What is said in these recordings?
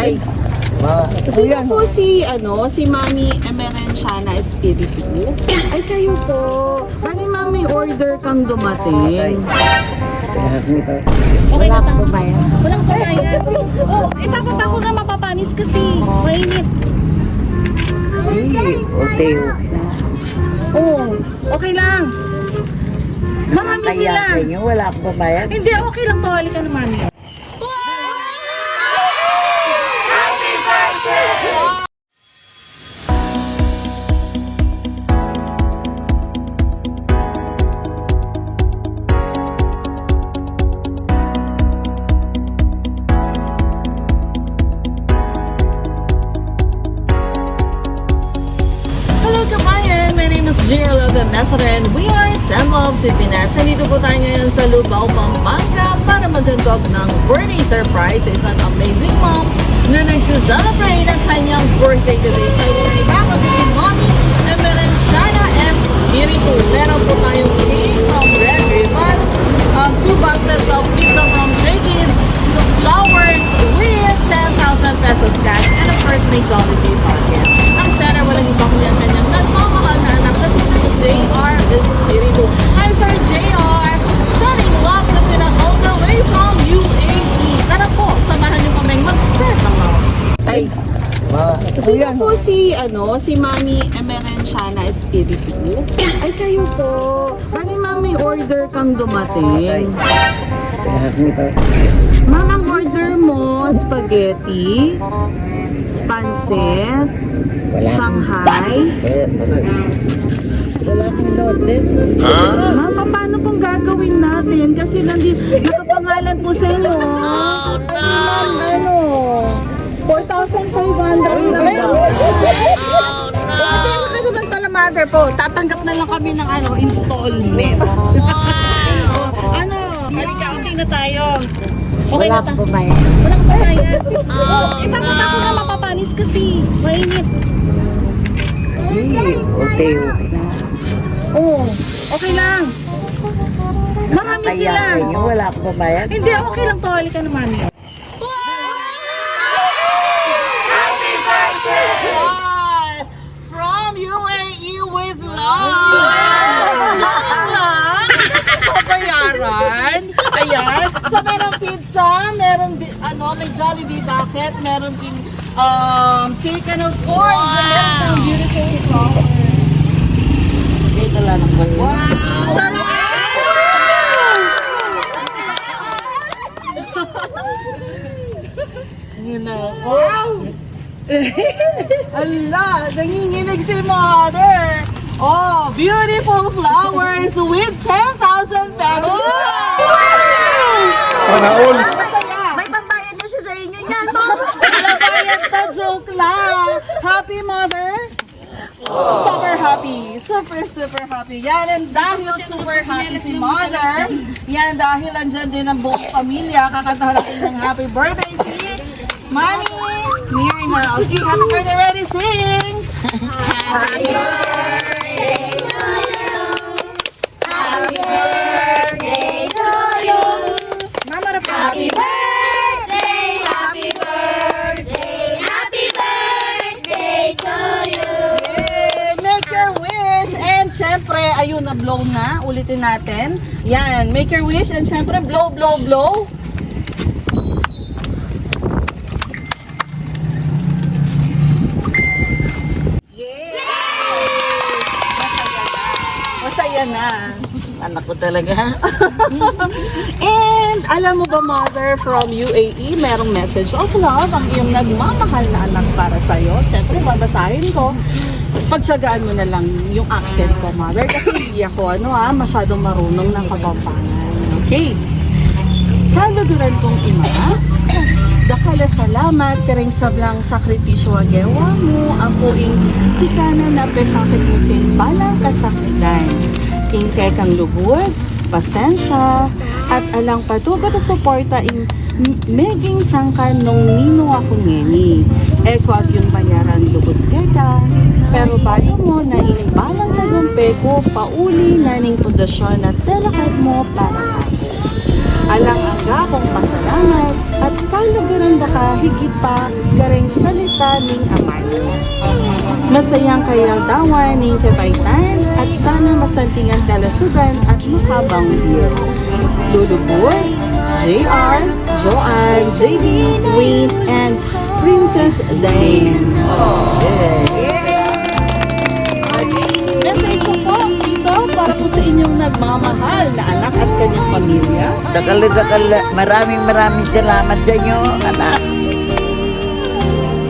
Ay, Sino po si Mami Emerenciana Espiritu? Ay, kayo po. Bali, Mami, order kang dumating. Okay na po ba yan? Walang patayan. Oh, ipapapa ko na mapapanis kasi. Mainit. Okay. Oh, okay lang. Marami sila. Kaya sa inyo, wala akong babayad. Hindi, okay lang to. Halika na, mami. Hello kabayan! My name is Gerald Nazarin. We are Send Love to Pinas. Nandito po tayo ngayon sa Lubao, Pampanga para maghandog ng birthday surprise sa isang amazing mom na nagsiselebrate ang kanyang birthday today. Siya ay walang iba kundi si Mommy Emerenciana Espiritu. Meron po tayong cake from Red Ribbon, 2 boxes of pizza from Shakey's, flowers with 10,000 pesos cash, and of course may Jollibee pocket. Ang Sarah, walang iba kundi ang kanyang nagmamahal na anak na si Sir J.R. Espiritu. Hi Sir J.R. Sending love to Pinas all the way from UAE. Tara po, samahan niyo kaming mag-spread ng love. Ay, sino po si Mami Emerenciana Espiritu? Ay, kayo po. Bali, Mami, order kang dumating. Mamang order mo, spaghetti, pansit, Shanghai. Wala akong order. Mama, paano pong gagawin natin? Kasi nakapangalan po sa inyo. Oh, no! 4,500 lang ba? Ano naman pala, mother po? Tatanggap na lang kami ng installment. Halika, okay na tayo. Okay Wala na akong tayo. babayad. Walang patayan. Oh, ipapapa ko na mapapanis kasi. Mainit. Okay. Oh, okay lang. Marami Kaya sila. sa inyo, wala akong babayad. Hindi, okay lang to. Halika na, mami. God, from UAE with love. Joke lang. Papayaran. Ayan. So, merong pizza, may Jollibee bucket, meron din cake, and of course, meron ng beautiful flower. Dito lang ang bayan. Wow! Sarap! Wow! Ala, nanginginig si mother. Oh, beautiful flowers with 10,000 pesos. Sana all. May pambayad na siya sa inyo yan. Wala bayad to, joke lang. Happy mother? Super happy. Super happy. Yan, and dahil super happy si mother, yan, dahil andyan din ang buong pamilya, kakantahan natin ng happy birthday si Mommy Mirna. Okay, happy birthday, ready, sing! Happy birthday to you. Happy birthday to you. Mama na po. Happy birthday, Happy birthday to you. Yay! Make your wish! And syempre, ayun, na-blow na. Ulitin natin. Yan, make your wish and syempre, blow, blow, blow. Yay! Masaya na. Anak ko talaga. And alam mo ba, mother, from UAE, merong message of love ang iyong nagmamahal na anak para sa'yo. Siyempre, babasahin ko. Pagtsagaan mo na lang yung accent ko, mother. Kasi hindi ako, masyadong marunong ng Kapampangan. Okay. Kaluduran kong ima, dakala salamat kareng sablang sakripisyo agewa mo, ang puing sikana na pekakititin balang kasakitan. Tingkay kang lubod, pasensya, at alang patugat na suporta in meging sangkan nung nino ako ngeni. Eko ag yung bayaran lubos keka, pero bago mo na inibalang tagumpay ko, pauli na ning pundasyon at telakad mo para tapos. Alang aga kong pasalamat at kaluguran da ka higit pa gareng salita ning amay. Masayang kayaldawan ning kataytan at sana masantingan kalasugan at makabang biyo. Lulubod, JR, Joanne, JD, Wayne, and Princess Diane. Message po dito para po sa inyong nagmamahal na anak at kanyang pamilya. Dakal, maraming salamat sa inyo, anak.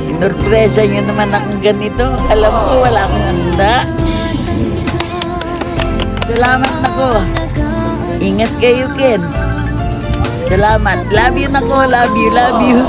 Sinurpresa nyo naman akong ganito. Alam ko, wala akong handa. Salamat na ko. Ingat kayo, Ken. Salamat. Love you na ko. Love you.